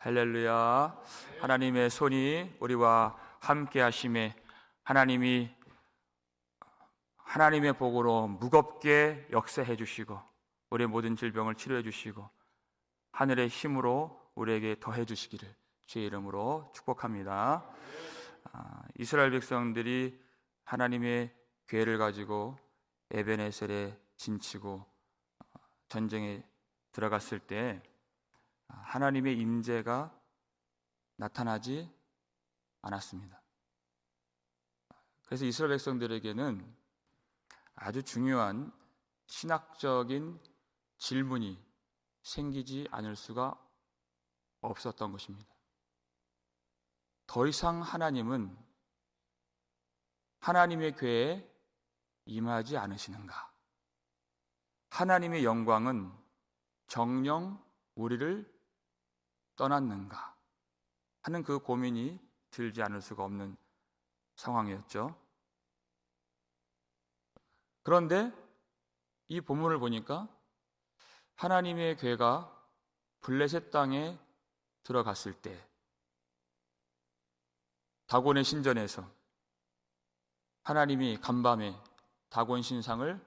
할렐루야. 하나님의 손이 우리와 함께 하심에 하나님이 하나님의 복으로 무겁게 역사해 주시고 우리의 모든 질병을 치료해 주시고 하늘의 힘으로 우리에게 더해 주시기를 주의 이름으로 축복합니다. 이스라엘 백성들이 하나님의 괴를 가지고 에벤에셀에 진치고 전쟁에 들어갔을 때 하나님의 임재가 나타나지 않았습니다. 그래서 이스라엘 백성들에게는 아주 중요한 신학적인 질문이 생기지 않을 수가 없었던 것입니다. 더 이상 하나님은 하나님의 궤에 임하지 않으시는가? 하나님의 영광은 정녕 우리를 떠났는가? 하는 그 고민이 들지 않을 수가 없는 상황이었죠. 그런데 이 본문을 보니까 하나님의 궤가 블레셋 땅에 들어갔을 때 다곤의 신전에서 하나님이 간밤에 다곤 신상을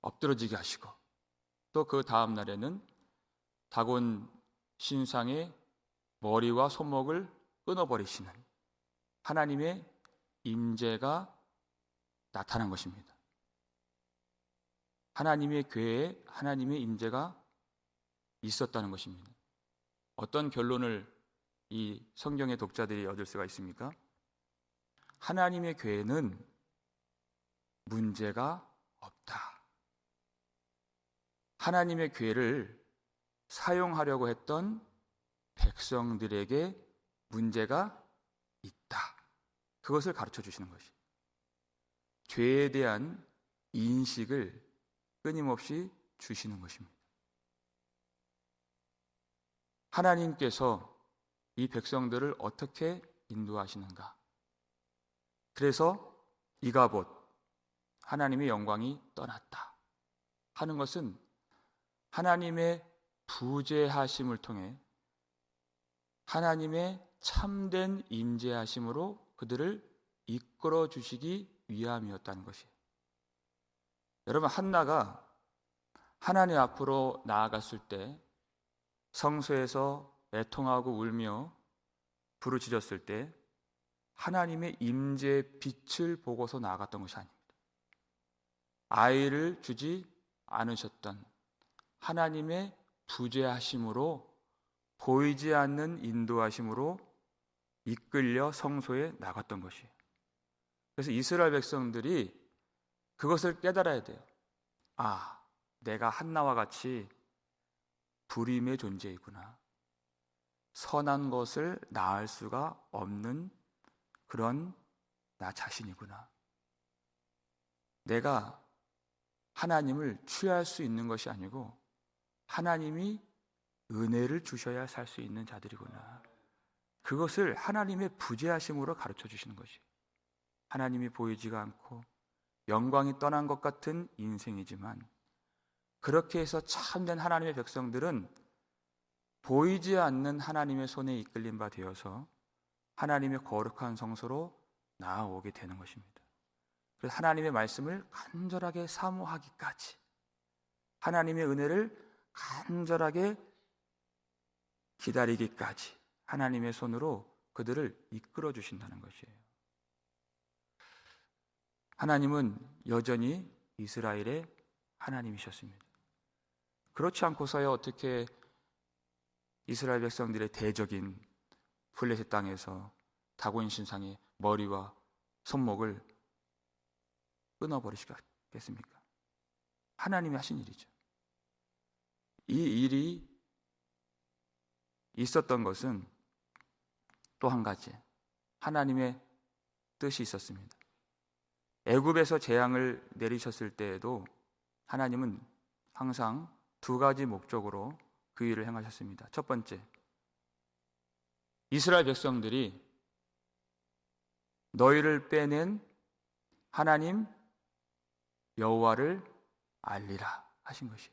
엎드러지게 하시고 또 그 다음 날에는 다곤 신상의 머리와 손목을 끊어버리시는 하나님의 임재가 나타난 것입니다. 하나님의 궤에 하나님의 임재가 있었다는 것입니다. 어떤 결론을 이 성경의 독자들이 얻을 수가 있습니까? 하나님의 궤에는 문제가 없다. 하나님의 궤를 사용하려고 했던 백성들에게 문제가 있다. 그것을 가르쳐 주시는 것이 죄에 대한 인식을 끊임없이 주시는 것입니다. 하나님께서 이 백성들을 어떻게 인도하시는가? 그래서 이가봇 하나님의 영광이 떠났다 하는 것은 하나님의 부재하심을 통해 하나님의 참된 임재하심으로 그들을 이끌어 주시기 위함이었다는 것이에요. 여러분, 한나가 하나님 앞으로 나아갔을 때 성소에서 애통하고 울며 부르짖었을 때 하나님의 임재의 빛을 보고서 나아갔던 것이 아닙니다. 아이를 주지 않으셨던 하나님의 부재하심으로 보이지 않는 인도하심으로 이끌려 성소에 나갔던 것이에요. 그래서 이스라엘 백성들이 그것을 깨달아야 돼요. 아, 내가 한나와 같이 불임의 존재이구나. 선한 것을 낳을 수가 없는 그런 나 자신이구나. 내가 하나님을 취할 수 있는 것이 아니고 하나님이 은혜를 주셔야 살 수 있는 자들이구나. 그것을 하나님의 부재하심으로 가르쳐 주시는 것이 하나님이 보이지가 않고 영광이 떠난 것 같은 인생이지만 그렇게 해서 참된 하나님의 백성들은 보이지 않는 하나님의 손에 이끌린 바 되어서 하나님의 거룩한 성소로 나아오게 되는 것입니다. 그래서 하나님의 말씀을 간절하게 사모하기까지 하나님의 은혜를 간절하게 기다리기까지 하나님의 손으로 그들을 이끌어 주신다는 것이에요. 하나님은 여전히 이스라엘의 하나님이셨습니다. 그렇지 않고서야 어떻게 이스라엘 백성들의 대적인 블레셋 땅에서 다곤 신상의 머리와 손목을 끊어버리시겠습니까? 하나님이 하신 일이죠. 이 일이 있었던 것은 또 한 가지 하나님의 뜻이 있었습니다. 애굽에서 재앙을 내리셨을 때에도 하나님은 항상 두 가지 목적으로 그 일을 행하셨습니다. 첫 번째, 이스라엘 백성들이 너희를 빼낸 하나님 여호와를 알리라 하신 것이.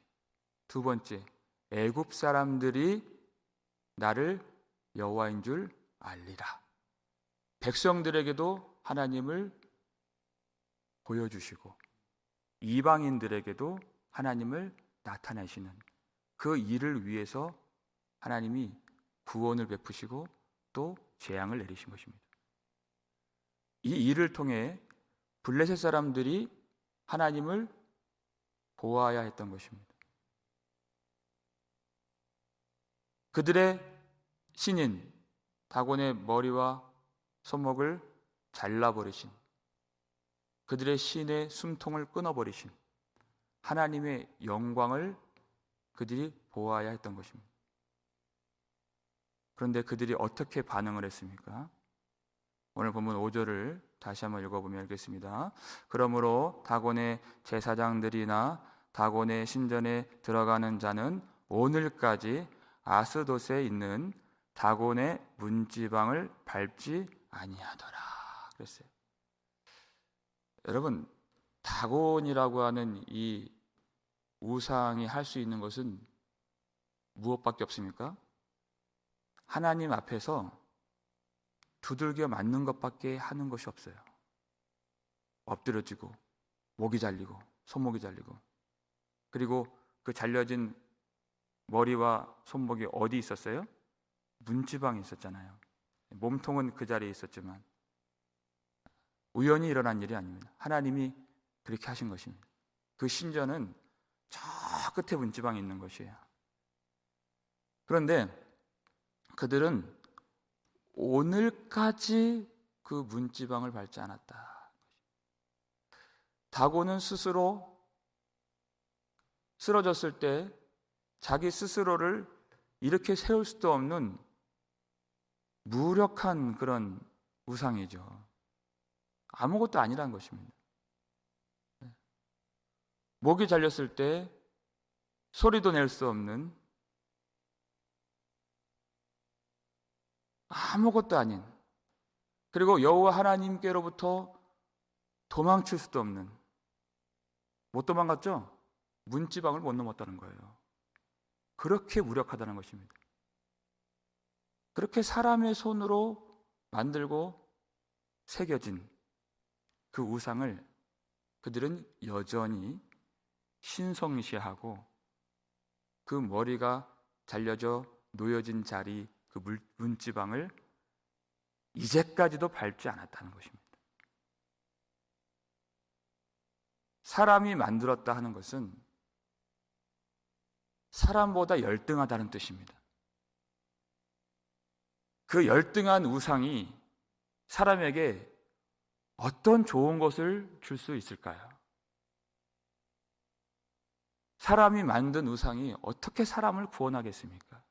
두 번째, 애굽 사람들이 나를 여호와인 줄 알리라. 백성들에게도 하나님을 보여주시고 이방인들에게도 하나님을 나타내시는 그 일을 위해서 하나님이 구원을 베푸시고 또 재앙을 내리신 것입니다. 이 일을 통해 블레셋 사람들이 하나님을 보아야 했던 것입니다. 그들의 신인 다곤의 머리와 손목을 잘라버리신, 그들의 신의 숨통을 끊어버리신 하나님의 영광을 그들이 보아야 했던 것입니다. 그런데 그들이 어떻게 반응을 했습니까? 오늘 본문 5절을 다시 한번 읽어보면 알겠습니다. 그러므로 다곤의 제사장들이나 다곤의 신전에 들어가는 자는 오늘까지 아스돗에 있는 다곤의 문지방을 밟지 아니하더라 그랬어요. 여러분, 다곤이라고 하는 이 우상이 할 수 있는 것은 무엇밖에 없습니까? 하나님 앞에서 두들겨 맞는 것밖에 하는 것이 없어요. 엎드려지고 목이 잘리고 손목이 잘리고, 그리고 그 잘려진 머리와 손목이 어디 있었어요? 문지방에 있었잖아요. 몸통은 그 자리에 있었지만 우연히 일어난 일이 아닙니다. 하나님이 그렇게 하신 것입니다. 그 신전은 저 끝에 문지방에 있는 것이에요. 그런데 그들은 오늘까지 그 문지방을 밟지 않았다. 다곤은 스스로 쓰러졌을 때 자기 스스로를 이렇게 세울 수도 없는 무력한 그런 우상이죠. 아무것도 아니란 것입니다. 목이 잘렸을 때 소리도 낼 수 없는 아무것도 아닌, 그리고 여호와 하나님께로부터 도망칠 수도 없는, 못 도망갔죠? 문지방을 못 넘었다는 거예요. 그렇게 무력하다는 것입니다. 그렇게 사람의 손으로 만들고 새겨진 그 우상을 그들은 여전히 신성시하고 그 머리가 잘려져 놓여진 자리, 그 문지방을 이제까지도 밟지 않았다는 것입니다. 사람이 만들었다 하는 것은 사람보다 열등하다는 뜻입니다. 그 열등한 우상이 사람에게 어떤 좋은 것을 줄 수 있을까요? 사람이 만든 우상이 어떻게 사람을 구원하겠습니까?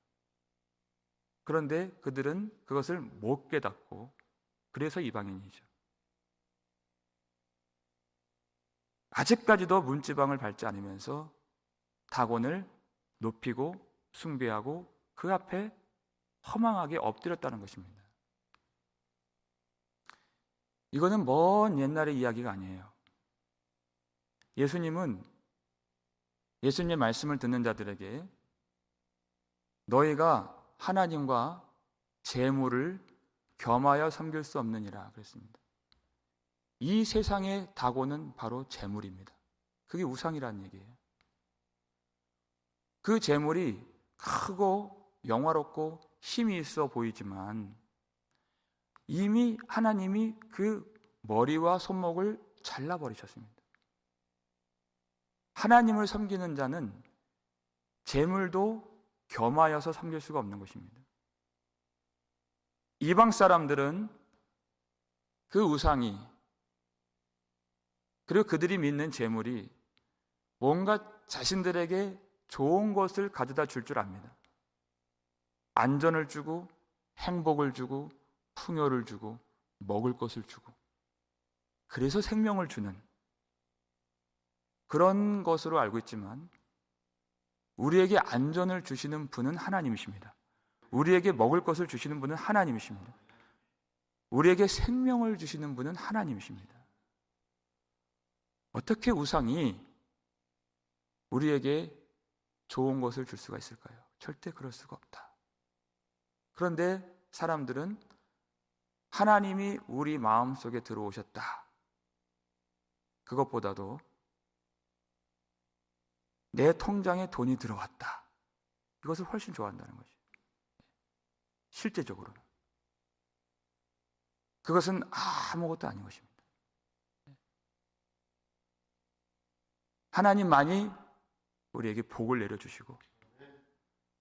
그런데 그들은 그것을 못 깨닫고 그래서 이방인이죠. 아직까지도 문지방을 밟지 않으면서 다곤을 높이고 숭배하고 그 앞에 허망하게 엎드렸다는 것입니다. 이거는 먼 옛날의 이야기가 아니에요. 예수님은 예수님의 말씀을 듣는 자들에게 너희가 하나님과 재물을 겸하여 섬길 수 없느니라 그랬습니다. 이 세상의 다곤은 바로 재물입니다. 그게 우상이라는 얘기예요. 그 재물이 크고 영화롭고 힘이 있어 보이지만 이미 하나님이 그 머리와 손목을 잘라버리셨습니다. 하나님을 섬기는 자는 재물도 겸하여서 섬길 수가 없는 것입니다. 이방 사람들은 그 우상이, 그리고 그들이 믿는 재물이 뭔가 자신들에게 좋은 것을 가져다 줄 줄 압니다. 안전을 주고 행복을 주고 풍요를 주고 먹을 것을 주고, 그래서 생명을 주는 그런 것으로 알고 있지만 우리에게 안전을 주시는 분은 하나님이십니다. 우리에게 먹을 것을 주시는 분은 하나님이십니다. 우리에게 생명을 주시는 분은 하나님이십니다. 어떻게 우상이 우리에게 좋은 것을 줄 수가 있을까요? 절대 그럴 수가 없다. 그런데 사람들은 하나님이 우리 마음속에 들어오셨다, 그것보다도 내 통장에 돈이 들어왔다, 이것을 훨씬 좋아한다는 것이죠. 실제적으로는 그것은 아무것도 아닌 것입니다. 하나님만이 우리에게 복을 내려주시고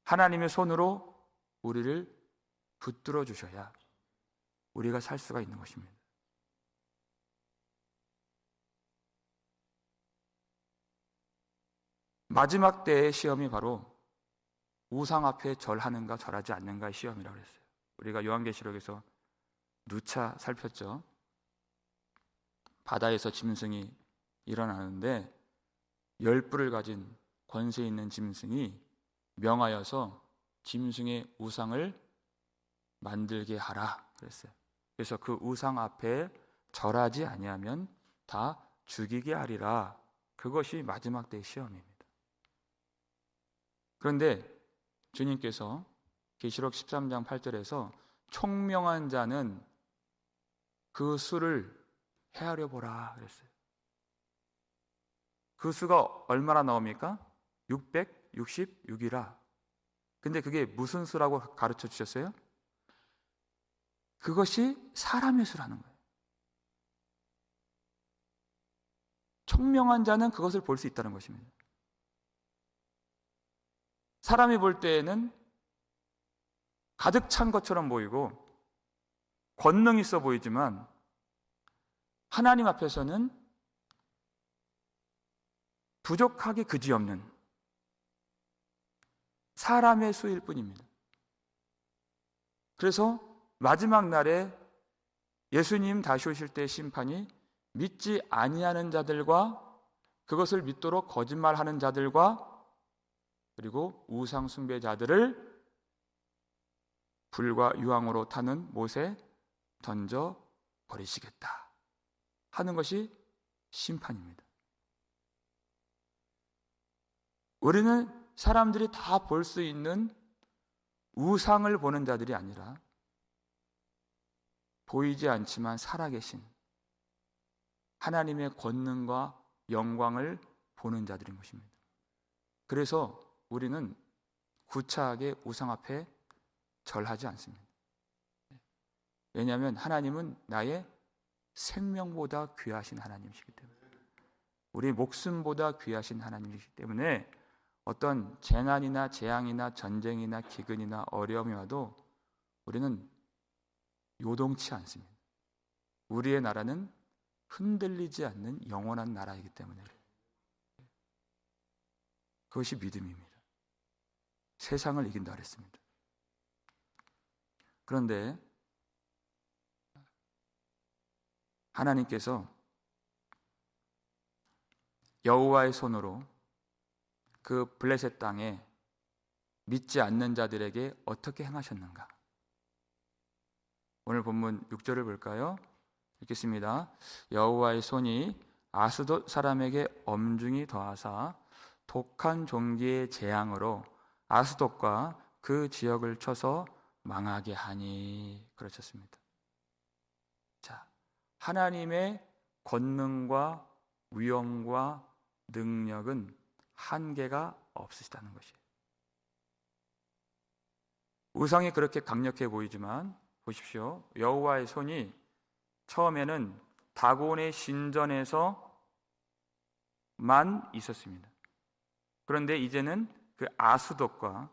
하나님의 손으로 우리를 붙들어 주셔야 우리가 살 수가 있는 것입니다. 마지막 때의 시험이 바로 우상 앞에 절하는가 절하지 않는가의 시험이라고 했어요. 우리가 요한계시록에서 누차 살폈죠. 바다에서 짐승이 일어나는데 10뿔을 가진 권세 있는 짐승이 명하여서 짐승의 우상을 만들게 하라 그랬어요. 그래서 그 우상 앞에 절하지 아니하면 다 죽이게 하리라. 그것이 마지막 때의 시험입니다. 그런데 주님께서 계시록 13장 8절에서 총명한 자는 그 수를 헤아려 보라 그랬어요. 그 수가 얼마나 나옵니까? 666이라. 근데 그게 무슨 수라고 가르쳐 주셨어요? 그것이 사람의 수라는 거예요. 총명한 자는 그것을 볼 수 있다는 것입니다. 사람이 볼 때에는 가득 찬 것처럼 보이고 권능 있어 보이지만 하나님 앞에서는 부족하기 그지없는 사람의 수일 뿐입니다. 그래서 마지막 날에 예수님 다시 오실 때 심판이 믿지 아니하는 자들과 그것을 믿도록 거짓말하는 자들과 그리고 우상 숭배자들을 불과 유황으로 타는 못에 던져 버리시겠다 하는 것이 심판입니다. 우리는 사람들이 다 볼 수 있는 우상을 보는 자들이 아니라 보이지 않지만 살아계신 하나님의 권능과 영광을 보는 자들인 것입니다. 그래서 우리는 구차하게 우상 앞에 절하지 않습니다. 왜냐하면 하나님은 나의 생명보다 귀하신 하나님이시기 때문에, 우리 목숨보다 귀하신 하나님이시기 때문에 어떤 재난이나 재앙이나 전쟁이나 기근이나 어려움이 와도 우리는 요동치 않습니다. 우리의 나라는 흔들리지 않는 영원한 나라이기 때문에 그것이 믿음입니다. 세상을 이긴다 그랬습니다. 그런데 하나님께서 여호와의 손으로 그 블레셋 땅에 믿지 않는 자들에게 어떻게 행하셨는가? 오늘 본문 6절을 볼까요? 읽겠습니다. 여호와의 손이 아스돗 사람에게 엄중히 더하사 독한 종기의 재앙으로 아스돗과 그 지역을 쳐서 망하게 하니 그러셨습니다. 자, 하나님의 권능과 위엄과 능력은 한계가 없으시다는 것이에요. 우상이 그렇게 강력해 보이지만 보십시오. 여호와의 손이 처음에는 다곤의 신전에서만 있었습니다. 그런데 이제는 그 아스돗과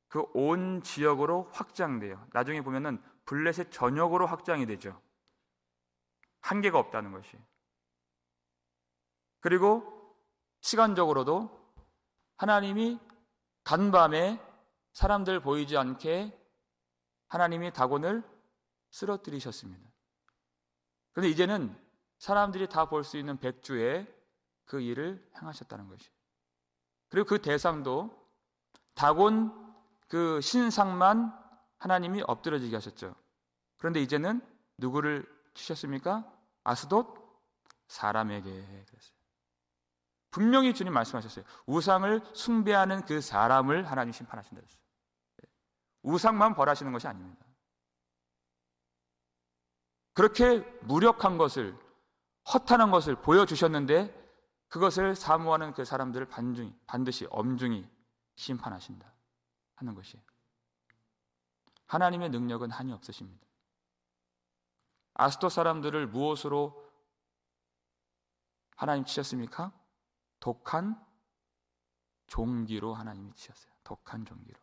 그 온 지역으로 확장돼요. 나중에 보면은 블레셋 전역으로 확장이 되죠. 한계가 없다는 것이. 그리고 시간적으로도 하나님이 간밤에 사람들 보이지 않게 하나님이 다곤을 쓰러뜨리셨습니다. 그런데 이제는 사람들이 다 볼 수 있는 백주에 그 일을 행하셨다는 것이. 그리고 그 대상도 다곤 그 신상만 하나님이 엎드려지게 하셨죠. 그런데 이제는 누구를 치셨습니까? 아스돗 사람에게 그랬어요. 분명히 주님 말씀하셨어요. 우상을 숭배하는 그 사람을 하나님 심판하신다 했어요. 우상만 벌하시는 것이 아닙니다. 그렇게 무력한 것을, 허탄한 것을 보여주셨는데 그것을 사모하는 그 사람들을 반드시 엄중히 심판하신다 하는 것이에요. 하나님의 능력은 한이 없으십니다. 아스돗 사람들을 무엇으로 하나님 치셨습니까? 독한 종기로 하나님이 치셨어요. 독한 종기로.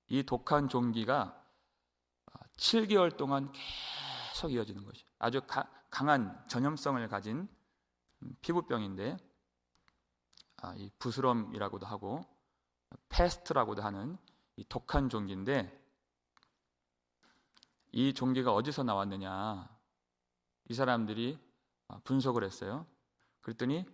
이 독한 종기가 7개월 동안 계속 이어지는 것이에요. 아주 강한 전염성을 가진 피부병인데, 이 부스럼이라고도 하고 패스트라고도 하는 이 독한 종기인데, 이 종기가 어디서 나왔느냐, 이 사람들이 분석을 했어요. 그랬더니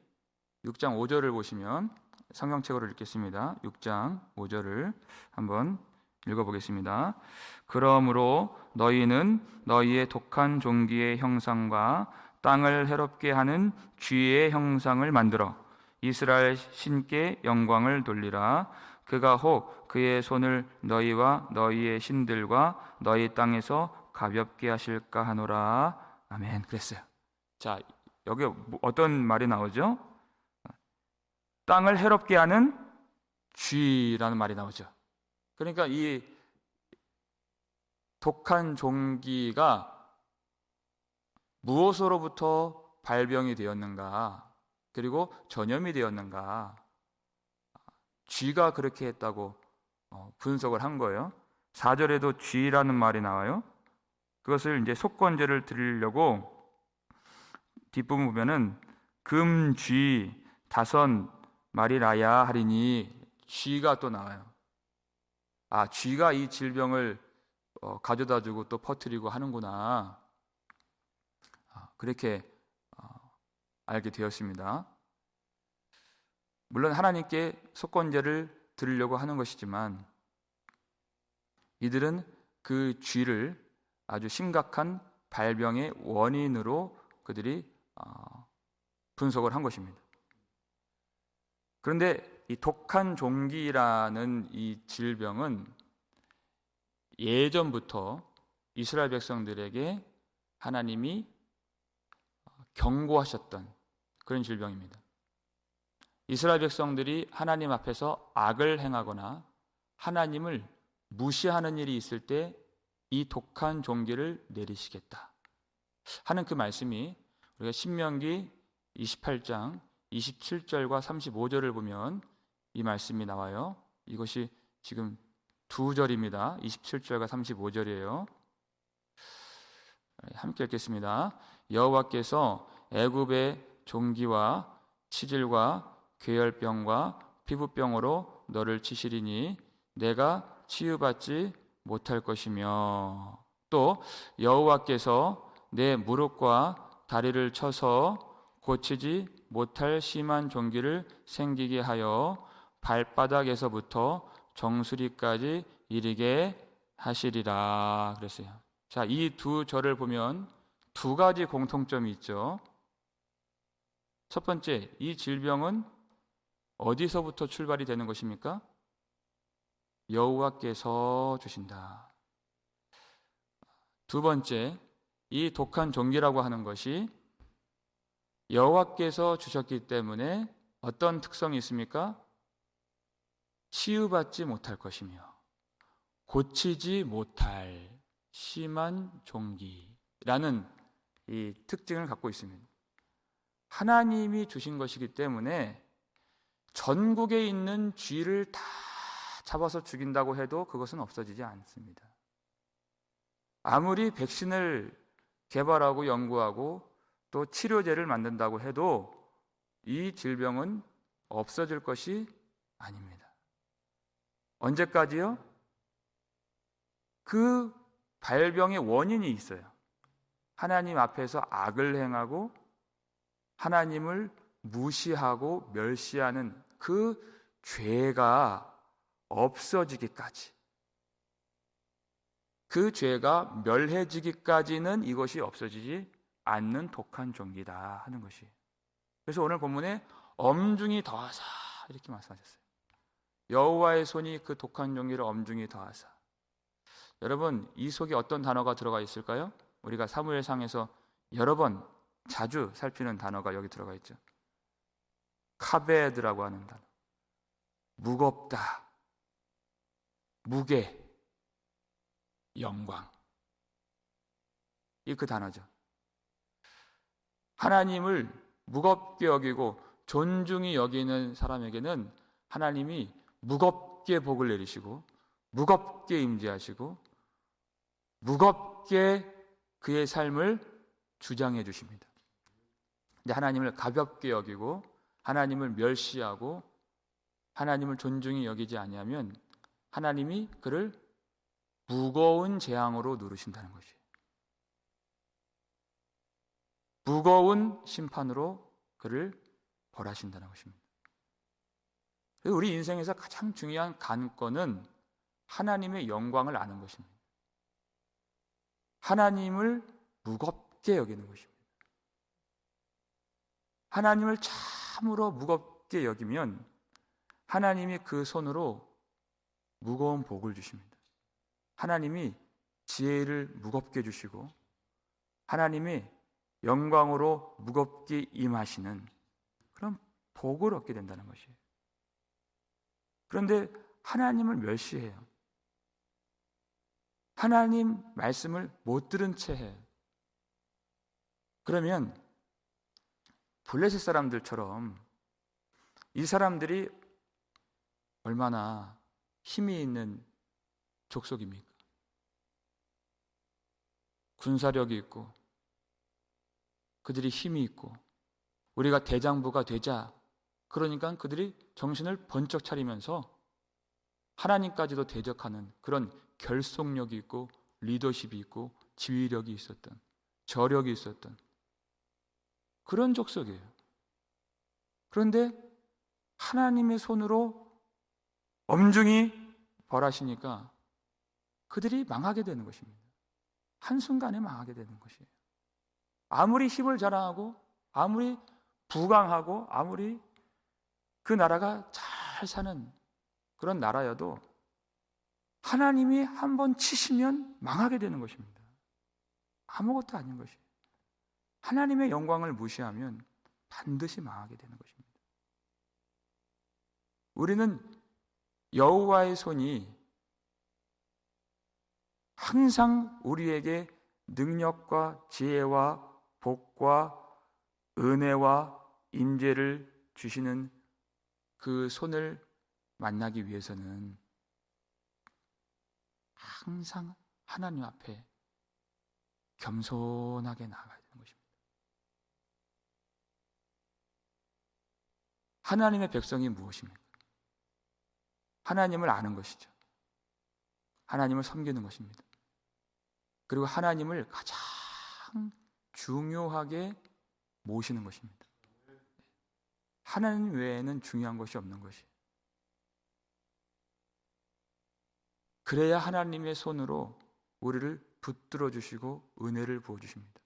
6장 5절을 보시면, 성경책으로 읽겠습니다. 6장 5절을 한번 읽어보겠습니다. 그러므로 너희는 너희의 독한 종기의 형상과 땅을 해롭게 하는 쥐의 형상을 만들어 이스라엘 신께 영광을 돌리라. 그가 혹 그의 손을 너희와 너희의 신들과 너희 땅에서 가볍게 하실까 하노라. 아멘. 그랬어요. 자, 여기 어떤 말이 나오죠? 땅을 해롭게 하는 쥐라는 말이 나오죠. 그러니까 이 독한 종기가 무엇으로부터 발병이 되었는가, 그리고 전염이 되었는가, 쥐가 그렇게 했다고 분석을 한 거예요. 4절에도 쥐라는 말이 나와요. 그것을 이제 속건제를 드리려고 뒷부분 보면은 금, 쥐, 다선 말이라야 하리니, 쥐가 또 나와요. 쥐가 이 질병을 가져다 주고 또 퍼뜨리고 하는구나. 그렇게 알게 되었습니다. 물론 하나님께 속건제를 드리려고 하는 것이지만 이들은 그 쥐를 아주 심각한 발병의 원인으로 그들이 분석을 한 것입니다. 그런데 이 독한 종기라는 이 질병은 예전부터 이스라엘 백성들에게 하나님이 경고하셨던 그런 질병입니다. 이스라엘 백성들이 하나님 앞에서 악을 행하거나 하나님을 무시하는 일이 있을 때 이 독한 종기를 내리시겠다 하는 그 말씀이 우리가 신명기 28장 27절과 35절을 보면 이 말씀이 나와요. 이것이 지금 두 절입니다. 27절과 35절이에요. 함께 읽겠습니다. 여호와께서 애굽의 종기와 치질과 괴혈병과 피부병으로 너를 치시리니 내가 치유받지 못할 것이며, 또 여호와께서 내 무릎과 다리를 쳐서 고치지 못할 심한 종기를 생기게 하여 발바닥에서부터 정수리까지 이르게 하시리라 그랬어요. 자, 이 두 절을 보면 두 가지 공통점이 있죠. 첫 번째, 이 질병은 어디서부터 출발이 되는 것입니까? 여호와께서 주신다. 두 번째, 이 독한 종기라고 하는 것이 여호와께서 주셨기 때문에 어떤 특성이 있습니까? 치유받지 못할 것이며 고치지 못할 심한 종기라는 이 특징을 갖고 있습니다. 하나님이 주신 것이기 때문에 전국에 있는 쥐를 다 잡아서 죽인다고 해도 그것은 없어지지 않습니다. 아무리 백신을 개발하고 연구하고 또 치료제를 만든다고 해도 이 질병은 없어질 것이 아닙니다. 언제까지요? 그 발병의 원인이 있어요. 하나님 앞에서 악을 행하고 하나님을 무시하고 멸시하는 그 죄가 없어지기까지, 그 죄가 멸해지기까지는 이것이 없어지지 않는 독한 종기다 하는 것이. 그래서 오늘 본문에 엄중히 더하사 이렇게 말씀하셨어요. 여호와의 손이 그 독한 종기를 엄중히 더하사. 여러분, 이 속에 어떤 단어가 들어가 있을까요? 우리가 사무엘상에서 여러 번 자주 살피는 단어가 여기 들어가 있죠. 카베드라고 하는 단어. 무겁다, 무게, 영광. 이 그 단어죠. 하나님을 무겁게 여기고 존중히 여기는 사람에게는 하나님이 무겁게 복을 내리시고 무겁게 임재하시고 무겁게 그의 삶을 주장해 주십니다. 근데 하나님을 가볍게 여기고 하나님을 멸시하고 하나님을 존중히 여기지 아니하면 하나님이 그를 무거운 재앙으로 누르신다는 것이에요. 무거운 심판으로 그를 벌하신다는 것입니다. 우리 인생에서 가장 중요한 관건은 하나님의 영광을 아는 것입니다. 하나님을 무겁게 여기는 것입니다. 하나님을 참으로 무겁게 여기면 하나님이 그 손으로 무거운 복을 주십니다. 하나님이 지혜를 무겁게 주시고 하나님이 영광으로 무겁게 임하시는 그런 복을 얻게 된다는 것이에요. 그런데 하나님을 멸시해요. 하나님 말씀을 못 들은 채 해요. 그러면 블레셋 사람들처럼 이 사람들이 얼마나 힘이 있는 족속입니까? 군사력이 있고 그들이 힘이 있고 우리가 대장부가 되자 그러니까 그들이 정신을 번쩍 차리면서 하나님까지도 대적하는 그런 결속력이 있고 리더십이 있고 지휘력이 있었던 저력이 있었던 그런 족속이에요. 그런데 하나님의 손으로 엄중히 벌하시니까 그들이 망하게 되는 것입니다. 한순간에 망하게 되는 것이에요. 아무리 힘을 자랑하고 아무리 부강하고 아무리 그 나라가 잘 사는 그런 나라여도 하나님이 한번 치시면 망하게 되는 것입니다. 아무것도 아닌 것이에요. 하나님의 영광을 무시하면 반드시 망하게 되는 것입니다. 우리는 여호와의 손이 항상 우리에게 능력과 지혜와 복과 은혜와 임재를 주시는 그 손을 만나기 위해서는 항상 하나님 앞에 겸손하게 나아가야 되는 것입니다. 하나님의 백성이 무엇입니까? 하나님을 아는 것이죠. 하나님을 섬기는 것입니다. 그리고 하나님을 가장 중요하게 모시는 것입니다. 하나님 외에는 중요한 것이 없는 것이에요. 그래야 하나님의 손으로 우리를 붙들어 주시고 은혜를 부어 주십니다.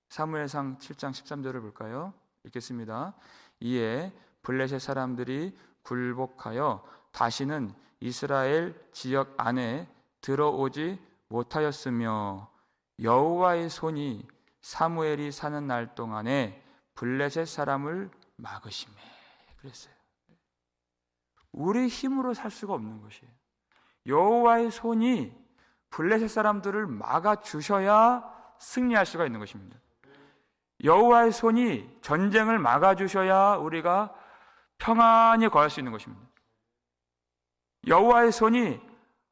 사무엘상 7장 13절을 볼까요? 읽겠습니다. 이에 블레셋 사람들이 굴복하여 다시는 이스라엘 지역 안에 들어오지 못하였으며 여호와의 손이 사무엘이 사는 날 동안에 블레셋 사람을 막으시매. 그랬어요. 우리 힘으로 살 수가 없는 것이에요. 여호와의 손이 블레셋 사람들을 막아 주셔야 승리할 수가 있는 것입니다. 여호와의 손이 전쟁을 막아 주셔야 우리가 평안히 거할 수 있는 것입니다. 여호와의 손이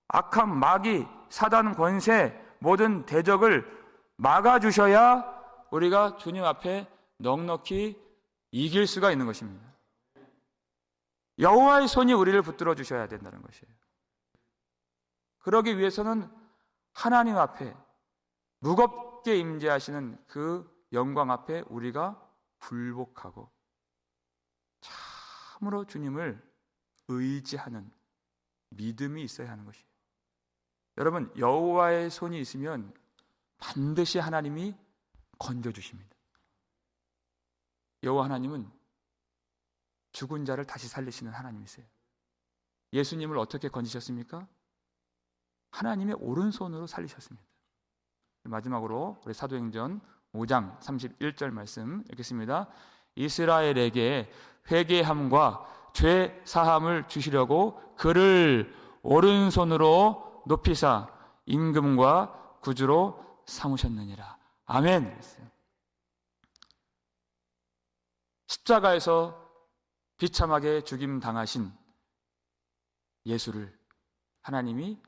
악한 마귀, 사단 권세, 모든 대적을 막아 주셔야 우리가 주님 앞에 넉넉히 이길 수가 있는 것입니다. 여호와의 손이 우리를 붙들어 주셔야 된다는 것이에요. 그러기 위해서는 하나님 앞에 무겁게 임재하시는 그 영광 앞에 우리가 굴복하고 참으로 주님을 의지하는 믿음이 있어야 하는 것이에요. 여러분, 여호와의 손이 있으면 반드시 하나님이 건져주십니다. 여호와 하나님은 죽은 자를 다시 살리시는 하나님이세요. 예수님을 어떻게 건지셨습니까? 하나님의 오른손으로 살리셨습니다. 마지막으로 우리 사도행전 5장 31절 말씀 읽겠습니다. 이스라엘에게 회개함과 죄 사함을 주시려고 그를 오른손으로 높이사 임금과 구주로 삼으셨느니라. 아멘. 십자가에서 비참하게 죽임 당하신 예수를 하나님이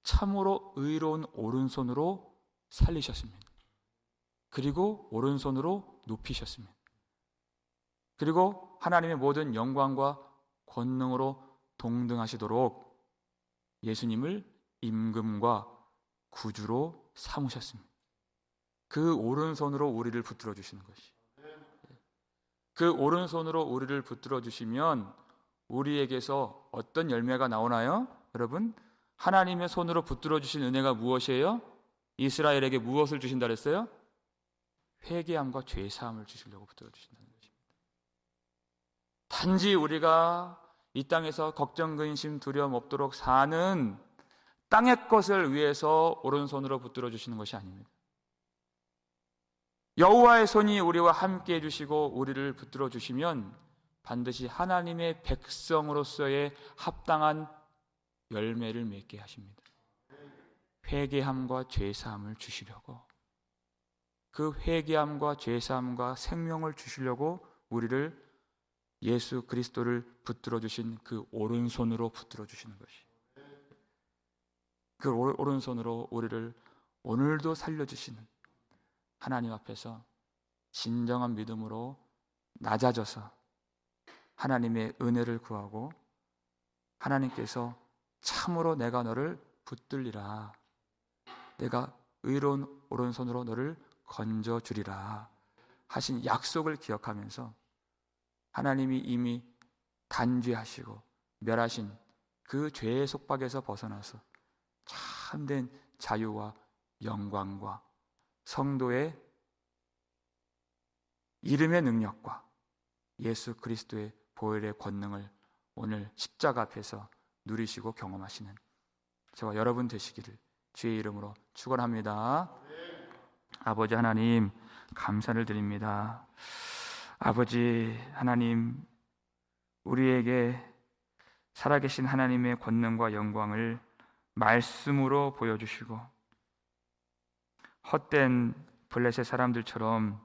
참으로 의로운 오른손으로 살리셨습니다. 그리고 오른손으로 높이셨습니다. 그리고 하나님의 모든 영광과 권능으로 동등하시도록 예수님을 임금과 구주로 삼으셨습니다. 그 오른손으로 우리를 붙들어 주시는 것이, 그 오른손으로 우리를 붙들어 주시면 우리에게서 어떤 열매가 나오나요? 여러분, 하나님의 손으로 붙들어 주신 은혜가 무엇이에요? 이스라엘에게 무엇을 주신다 그랬어요? 회개함과 죄 사함을 주시려고 붙들어 주신다는 것입니다. 단지 우리가 이 땅에서 걱정, 근심, 두려움 없도록 사는 땅의 것을 위해서 오른손으로 붙들어 주시는 것이 아닙니다. 여호와의 손이 우리와 함께 해주시고 우리를 붙들어 주시면 반드시 하나님의 백성으로서의 합당한 열매를 맺게 하십니다. 회개함과 죄사함을 주시려고, 그 회개함과 죄사함과 생명을 주시려고 우리를 예수 그리스도를 붙들어 주신 그 오른손으로 붙들어 주시는 것이, 그 오른손으로 우리를 오늘도 살려주시는 하나님 앞에서 진정한 믿음으로 낮아져서 하나님의 은혜를 구하고, 하나님께서 참으로 내가 너를 붙들리라, 내가 의로운 오른손으로 너를 건져주리라 하신 약속을 기억하면서 하나님이 이미 단죄하시고 멸하신 그 죄의 속박에서 벗어나서 참된 자유와 영광과 성도의 이름의 능력과 예수 그리스도의 보혈의 권능을 오늘 십자가 앞에서 누리시고 경험하시는 저와 여러분 되시기를 주의 이름으로 축원합니다. 아버지 하나님, 감사를 드립니다. 아버지 하나님, 우리에게 살아계신 하나님의 권능과 영광을 말씀으로 보여주시고, 헛된 블레셋 사람들처럼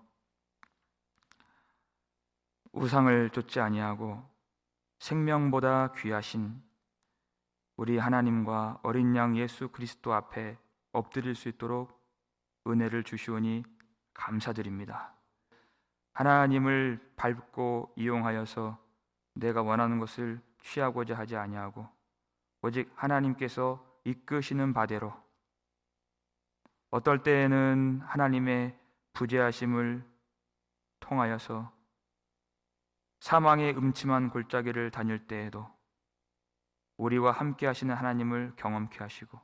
우상을 좇지 아니하고 생명보다 귀하신 우리 하나님과 어린 양 예수 그리스도 앞에 엎드릴 수 있도록 은혜를 주시오니 감사드립니다. 하나님을 밟고 이용하여서 내가 원하는 것을 취하고자 하지 아니하고 오직 하나님께서 이끄시는 바대로, 어떨 때에는 하나님의 부재하심을 통하여서 사망의 음침한 골짜기를 다닐 때에도 우리와 함께 하시는 하나님을 경험케 하시고,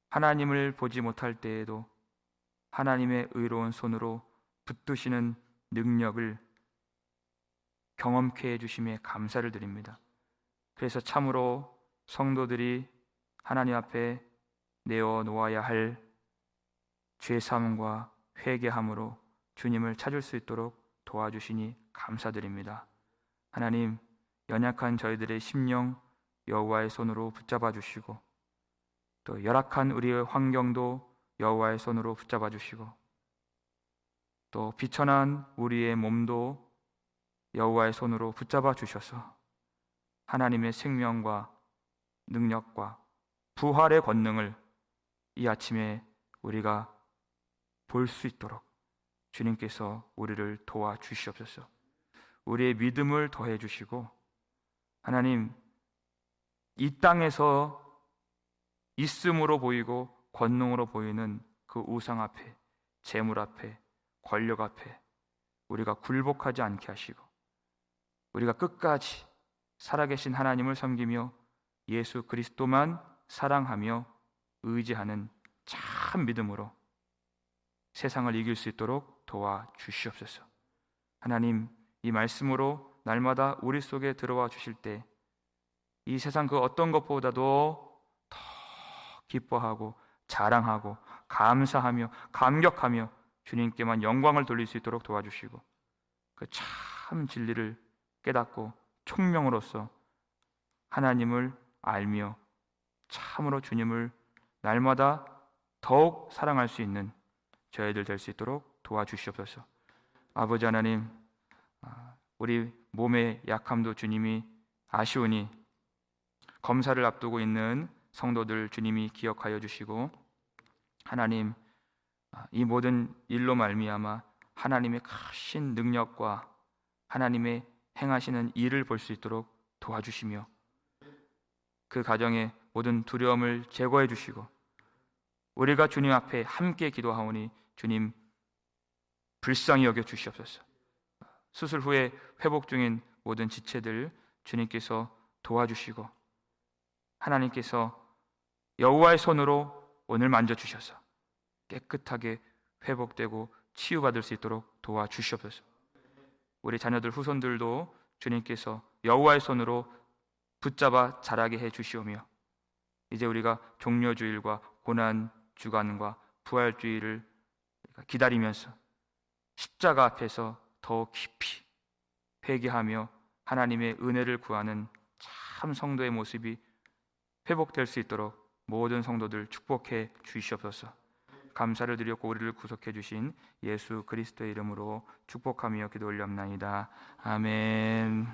하나님을 보지 못할 때에도 하나님의 의로운 손으로 붙드시는 능력을 경험케 해주심에 감사를 드립니다. 그래서 참으로 성도들이 하나님 앞에 내어놓아야 할 죄사함과 회개함으로 주님을 찾을 수 있도록 도와주시니 감사드립니다. 하나님, 연약한 저희들의 심령 여호와의 손으로 붙잡아 주시고, 또 열악한 우리의 환경도 여호와의 손으로 붙잡아 주시고, 또 비천한 우리의 몸도 여호와의 손으로 붙잡아 주셔서 하나님의 생명과 능력과 부활의 권능을 이 아침에 우리가 볼 수 있도록 주님께서 우리를 도와주시옵소서. 우리의 믿음을 더해 주시고, 하나님, 이 땅에서 있음으로 보이고 권능으로 보이는 그 우상 앞에, 재물 앞에, 권력 앞에 우리가 굴복하지 않게 하시고, 우리가 끝까지 살아계신 하나님을 섬기며 예수 그리스도만 사랑하며 의지하는 참 믿음으로 세상을 이길 수 있도록 도와주시옵소서. 하나님, 이 말씀으로 날마다 우리 속에 들어와 주실 때 이 세상 그 어떤 것보다도 더 기뻐하고 자랑하고 감사하며 감격하며 주님께만 영광을 돌릴 수 있도록 도와주시고 그 참 진리를 깨닫고 총명으로서 하나님을 알며 참으로 주님을 날마다 더욱 사랑할 수 있는 저희들 될 수 있도록 도와주시옵소서. 아버지 하나님, 우리 몸의 약함도 주님이 아시오니 검사를 앞두고 있는 성도들 주님이 기억하여 주시고 하나님, 이 모든 일로 말미암아 하나님의 크신 능력과 하나님의 행하시는 일을 볼 수 있도록 도와주시며 그 가정의 모든 두려움을 제거해 주시고 우리가 주님 앞에 함께 기도하오니 주님 불쌍히 여겨 주시옵소서. 수술 후에 회복 중인 모든 지체들 주님께서 도와주시고 하나님께서 여호와의 손으로 오늘 만져주셔서 깨끗하게 회복되고 치유받을 수 있도록 도와주시옵소서. 우리 자녀들 후손들도 주님께서 여호와의 손으로 붙잡아 자라게 해주시오며 이제 우리가 종려주일과 고난주간과 부활주일을 기다리면서 십자가 앞에서 더 깊이 회개하며 하나님의 은혜를 구하는 참 성도의 모습이 회복될 수 있도록 모든 성도들 축복해 주시옵소서. 감사를 드렸고 우리를 구속해 주신 예수 그리스도의 이름으로 축복하며 기도 올렸나이다. 아멘.